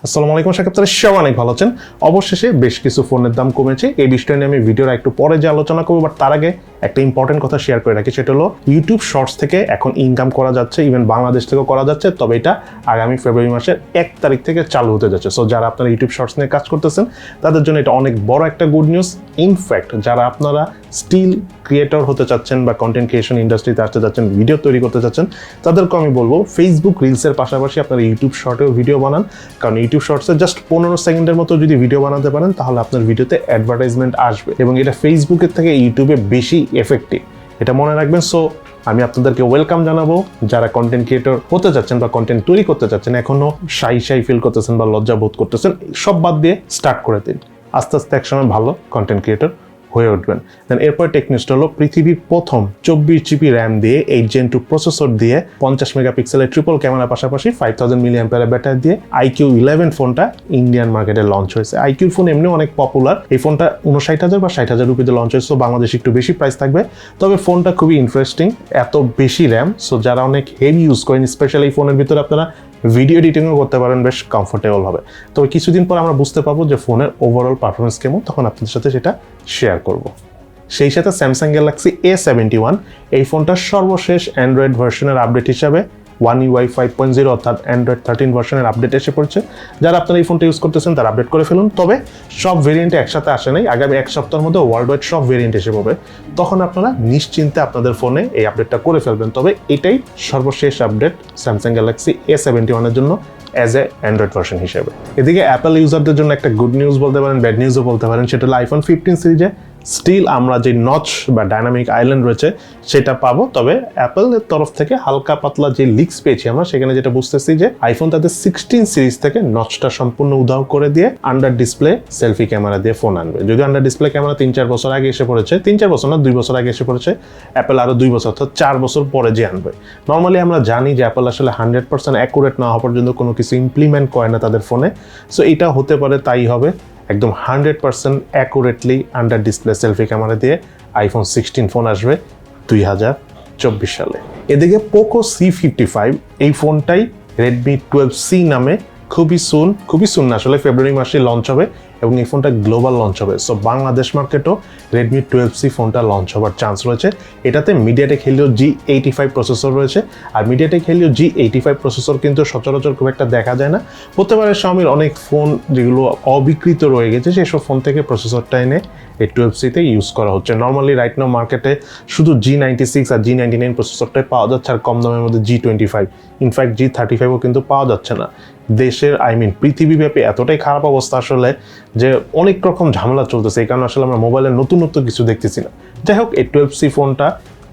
আসসালামু আলাইকুম, আশা করি সবাই অনেক ভালো আছেন। অবশেষে বেশ কিছু ফোনের দাম কমেছে, এই বিষয়টা নিয়ে আমি ভিডিওর একটু পরে যে আলোচনা করবো, বাট তার আগে একটা ইম্পর্টেন্ট কথা শেয়ার করে রাখি, সেটা হলো ইউটিউব শর্টস থেকে এখন ইনকাম করা যাচ্ছে, ইভেন বাংলাদেশ থেকেও করা যাচ্ছে। তবে এটা আগামী ফেব্রুয়ারি মাসের 1 তারিখ থেকে চালু হতে যাচ্ছে। সো যারা আপনারা ইউটিউব শর্টস নিয়ে কাজ করতেছেন তাদের জন্য এটা অনেক বড় একটা গুড নিউজ। ইনফ্যাক্ট যারা আপনারা স্টিল ক্রিয়েটর হতে চাচ্ছেন বা কন্টেন্ট ক্রিয়েশন ইন্ডাস্ট্রিতে আসতে চাচ্ছেন, ভিডিও তৈরি করতে চাচ্ছেন, তাদেরকে আমি বলবো ফেসবুক রিলসের পাশাপাশি আপনারা ইউটিউব শর্টেও ভিডিও বানান। কারণ ইউটিউব শর্টসে জাস্ট 15 সেকেন্ডের মতো যদি ভিডিও বানাতে পারেন তাহলে আপনার ভিডিওতে অ্যাডভার্টাইজমেন্ট আসবে এবং এটা ফেসবুকের থেকে ইউটিউবে বেশি এফেক্টিভ, এটা মনে রাখবেন। সো আমি আপনাদেরকে ওয়েলকাম জানাবো যারা কন্টেন্ট ক্রিয়েটর হতে চাচ্ছেন বা কন্টেন্ট তৈরি করতে চাচ্ছেন, এখনো শাই ফিল করতেছেন বা লজ্জা বোধ করতেছেন, সব বাদ দিয়ে স্টার্ট করে দিন। আস্তে আস্তে একসময় ভালো কন্টেন্ট ক্রিয়েটর হয়ে উঠবেন। দেন এরপর টেকনিউজটা হলো পৃথিবীর প্রথম 24 জিবি র্যাম দিয়ে 8 Gen 2 প্রসেসর দিয়ে 50 মেগাপিক্সেলের ট্রিপল ক্যামেরার পাশাপাশি 5000 mAh ব্যাটারি দিয়ে iQ11 ফোনটা ইন্ডিয়ান মার্কেটে লঞ্চ হয়েছে। iQ ফোন এমনি অনেক পপুলার, এই ফোনটা 59,000 বা 60,000 রুপিতে লঞ্চ হয়েছে। বাংলাদেশে একটু বেশি প্রাইস থাকবে, তবে ফোনটা খুবই ইন্টারেস্টিং, এত বেশি র্যাম। সো যারা অনেক হেভি ইউজ করেন, স্পেশালি এই ফোনের ভিতরে আপনারা ভিডিও এডিটিংও করতে পারেন বেশ কমফোর্টেবল হবে। তবে কিছুদিন পর আমরা বুঝতে পারবো যে ফোনের ওভারঅল পারফরমেন্স কেমন, তখন আপনাদের সাথে সেটা শেয়ার করব। সেই সাথে স্যামসাং গ্যালাক্সি A71 এই ফোনটার সর্বশেষ অ্যান্ড্রয়েড ভার্সনের আপডেট হিসাবে One UI 5.0 অর্থাৎ অ্যান্ড্রয়েড 13 ভার্সনের আপডেট এসে পড়ছে। যারা আপনারা এই ফোনটা ইউজ করতেছেন তারা আপডেট করে ফেলুন। তবে সব ভেরিয়েন্টে একসাথে আসে নাই, আগামী এক সপ্তাহের মধ্যে ওয়ার্ল্ড ওয়াইড সব ভেরিয়েন্ট এসে পড়বে, তখন আপনারা নিশ্চিন্তে আপনাদের ফোনে এই আপডেটটা করে ফেলবেন। তবে এটাই সর্বশেষ আপডেট স্যামসাং গ্যালাক্সি A71 এর জন্য অ্যাজ এ অ্যান্ড্রয়েড ভার্সন হিসেবে। এদিকে অ্যাপল ইউজারদের জন্য একটা গুড নিউজ বলতে পারেন, ব্যাড নিউজও বলতে পারেন, সেটা হলো আইফোন 15 সিরিজে স্টিল আমরা যে নচ বা ডাইনামিক আইল্যান্ড রয়েছে সেটা পাবো। তবে অ্যাপলের তরফ থেকে হালকা পাতলা যে লিক্স পেয়েছি আমরা, সেখানে যেটা বুঝতেছি যে আইফোন তাদের 16 সিরিজ থেকে নচটা সম্পূর্ণ উধাও করে দিয়ে আন্ডার ডিসপ্লে সেলফি ক্যামেরা দিয়ে ফোন আনবে। যদি আন্ডার ডিসপ্লে ক্যামেরা 3-4 বছর আগে এসে পড়েছে, 3-4 বছর না 2 বছর আগে এসে পড়েছে, অ্যাপল আরো 2 বছর অর্থাৎ 4 বছর পরে যে আনবে। নর্মালি আমরা জানি যে অ্যাপল আসলে 100% অ্যাকুরেট না হওয়া পর্যন্ত কোনো কিছু ইমপ্লিমেন্ট করে না তাদের ফোনে। সো এটা হতে পারে তাই হবে, একদম 100% accurately under display selfie camera দিয়ে আইফোন 16 ফোন আসবে 2024 সালে। এদিকে পোকো C55 এই ফোনটাই Redmi 12C নামে খুবই সুন না, আসলে ফেব্রুয়ারি মাসে লঞ্চ হবে এবং এই ফোনটা গ্লোবাল লঞ্চ হবে। সো বাংলাদেশ মার্কেটও Redmi 12C ফোনটা লঞ্চ হওয়ার চান্স রয়েছে। এটাতে মিডিয়াটেক হেলিও G85 প্রসেসর রয়েছে, আর মিডিয়াটেক হেলিও G85 প্রসেসর কিন্তু সচরাচর খুব একটা দেখা যায় না। হতে পারে Xiaomiর অনেক ফোন যেগুলো অবিকৃত রয়ে গেছে সেসব ফোন থেকে প্রসেসরটা এনে এই 12C-তে ইউজ করা হচ্ছে। নর্মালি রাইট নাও মার্কেটে শুধু G96 আর G99 প্রসেসরটাই পাওয়া যাচ্ছে, আর কম দামের মধ্যে G25, ইনফ্যাক্ট G35ও কিন্তু পাওয়া যাচ্ছে না। দেশের পৃথিবীব্যাপী এতটাই খারাপ অবস্থা আসলে যে অনেক রকম ঝামেলা চলতেছে, এই কারণে আসলে আমরা মোবাইলের নতুন কিছু দেখতেছি না। যাই হোক, এই 12C ফোনটা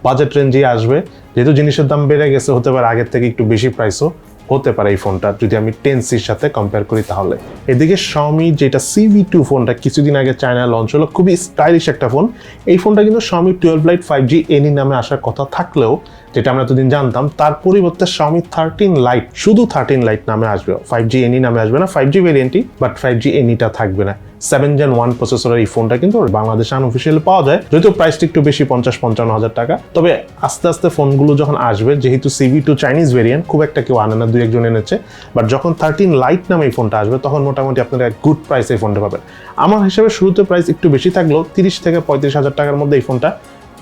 বাজেট রেঞ্জে আসবে, যেহেতু জিনিসের দাম বেড়ে গেছে, হতে পারে আগের থেকে একটু বেশি প্রাইসও হতে পারে এই ফোনটা যদি আমি 10Cর সাথে কম্পেয়ার করি তাহলে। এদিকে Xiaomi যেটা CV2 ফোনটা কিছুদিন আগে চায়নায় লঞ্চ হলো, খুবই স্টাইলিশ একটা ফোন। এই ফোনটা কিন্তু Xiaomi 12 Lite 5G NE নামে আসার কথা থাকলেও, যেটা আমরা এতদিন জানতাম, তার পরিবর্তে Xiaomi 13 Lite, শুধু 13 Lite নামে আসবে, 5G NE নামে আসবে না, 5G ভেরিয়েন্টই, বাট 5G NE-টা থাকবে না। 7 Gen 1 প্রসেসরের এই ফোনটা কিন্তু বাংলাদেশে আনঅফিশিয়ালি পাওয়া যায়, যদিও প্রাইসটা একটু বেশি, 50-55 হাজার টাকা। তবে আস্তে আস্তে ফোনগুলো যখন আসবে, যেহেতু CV2 চাইনিজ ভেরিয়েন্ট, খুব একটা কেউ আনে না, 2-1 জন এনেছে, বাট যখন 13 Lite নামে এই ফোনটা আসবে তখন মোটামুটি আপনারা গুড প্রাইসে এই ফোনটা পাবেন। আমার হিসেবে শুরুতে প্রাইস একটু বেশি থাকলেও 30 থেকে 35 হাজার টাকার মধ্যে এই ফোনটা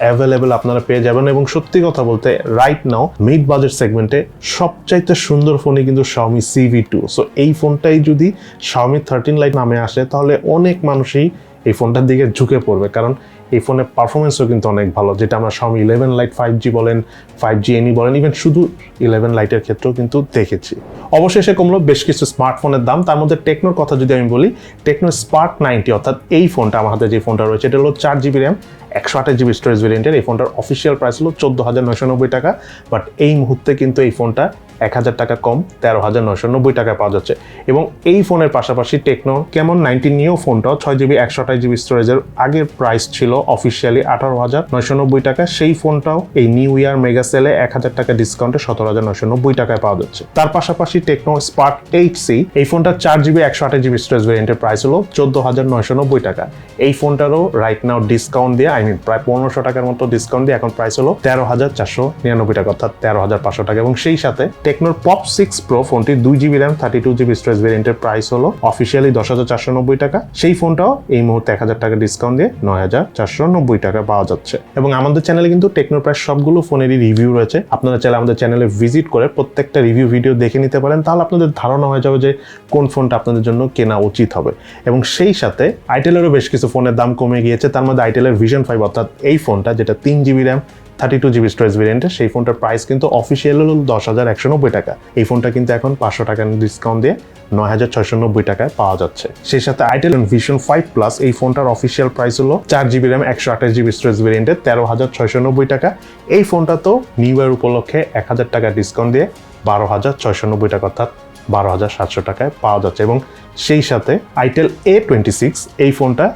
অ্যাভেলেবেল আপনারা পেয়ে যাবেন। এবং সত্যি কথা বলতে রাইট নাও মিড বাজেট সেগমেন্টে সবচাইতে সুন্দর ফোনই কিন্তু Xiaomi CV2। সো এই ফোনটাই যদি Xiaomi 13 Lite নামে আসে তাহলে অনেক মানুষই এই ফোনটার দিকে ঝুঁকে পড়বে, কারণ এই ফোনের পারফরমেন্সও কিন্তু অনেক ভালো, যেটা আমরা Xiaomi 11 Lite 5G বলেন, 5G NE বলেন, ইভেন শুধু 11 Liteর ক্ষেত্রেও কিন্তু দেখেছি। অবশেষে কমলো বেশ কিছু স্মার্টফোনের দাম, তার মধ্যে টেকনোর কথা যদি আমি বলি, টেকনো স্পার্ক 90 অর্থাৎ এই ফোনটা আমার হাতে যে ফোনটা রয়েছে, এটা হলো 4GB র্যাম 128GB স্টোরেজ ভেরিয়েন্টের। এই ফোনটার অফিসিয়াল প্রাইস হলো 14,990 টাকা, বাট এই মুহূর্তে কিন্তু এই ফোনটা 1000 টাকা কম 13,990 টাকায় পাওয়া যাচ্ছে। এবং এই ফোনের পাশাপাশি টেকনো কেমন 19 নিও ফোনটাও 6GB 128GB স্টোরেজের আগের প্রাইস ছিল অফিসিয়ালি 18,990 টাকা, সেই ফোনটাও এই নিউ ইয়ার মেগা সেলে 1000 টাকা ডিসকাউন্টে 17,990 টাকায় পাওয়া যাচ্ছে। তার পাশাপাশি টেকনো স্পার্ক 8C এই ফোনটা 4GB 128GB স্টোরেজ ভেরিয়েন্টের প্রাইস হলো 14,990 টাকা। এই ফোনটারও রাইট নাও ডিসকাউন্ট দিয়ে প্রায় 1500 টাকার মতো ডিসকাউন্ট দিয়ে এখন প্রাইস হলো 13,499 টাকা, অর্থাৎ 13,500 টাকা। এবং সেই সাথে টেকনোর পপ 6 প্রো ফোনটির 2GB র্যাম 32GB স্টোরেজ ভেরিয়েন্টের প্রাইস হলো অফিসিয়ালি 10,490 টাকা। সেই ফোনটাও এই মুহূর্তে 1000 টাকা ডিসকাউন্ট দিয়ে 9,490 টাকা পাওয়া যাচ্ছে। এবং আমাদের চ্যানেলে কিন্তু টেকনোর প্রায় সবগুলো ফোনেরই রিভিউ রয়েছে, আপনারা চাইলে আমাদের চ্যানেলে ভিজিট করে প্রত্যেকটা রিভিউ ভিডিও দেখে নিতে পারেন, তাহলে আপনাদের ধারণা হয়ে যাবে যে কোন ফোনটা আপনাদের জন্য কেনা উচিত হবে। এবং সেই সাথে আইটেলেরও বেশ কিছু ফোনের দাম কমে গিয়েছে, তার মধ্যে আইটেলের ভিশন 5 অর্থাৎ এই ফোনটা যেটা 3GB র্যাম 32GB স্টোরেজ ভেরিয়েন্টের, সেই ফোনটার প্রাইস কিন্তু অফিসিয়াল হলো 10,190 টাকা। এই ফোনটা কিন্তু এখন 500 টাকা ডিসকাউন্ট দিয়ে 9,690 টাকায় পাওয়া যাচ্ছে। সেই সাথে আইটেল ভিশন 5 প্লাস এই ফোনটার অফিসিয়াল প্রাইস হলো 4GB র্যাম 128GB স্টোরেজ ভেরিয়েন্টের 13,690 টাকা। এই ফোনটা তো নিউ ইয়ার উপলক্ষে 1000 টাকা ডিসকাউন্ট দিয়ে 12,690 টাকা অর্থাৎ 12,700 টাকায় পাওয়া যাচ্ছে। এবং সেই সাথে আইটেল A26 এই ফোনটা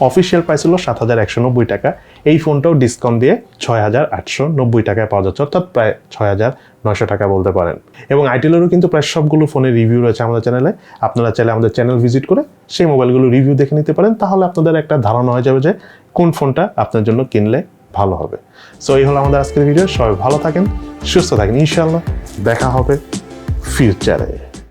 অফিসিয়াল প্রাইস হলো 7,190 টাকা। এই ফোনটাও ডিসকাউন্ট দিয়ে 6,890 টাকায় পাওয়া যাচ্ছে, অর্থাৎ প্রায় 6,900 টাকা বলতে পারেন। এবং আইটেলেরও কিন্তু প্রায় সবগুলো ফোনের রিভিউ রয়েছে আমাদের চ্যানেলে, আপনারা চাইলে আমাদের চ্যানেল ভিজিট করে সেই মোবাইলগুলো রিভিউ দেখে নিতে পারেন, তাহলে আপনাদের একটা ধারণা হয়ে যাবে যে কোন ফোনটা আপনার জন্য কিনলে ভালো হবে। সো এই হলো আমাদের আজকের ভিডিও। সবাই ভালো থাকেন, সুস্থ থাকেন, ইনশাআল্লাহ দেখা হবে ফিউচারে।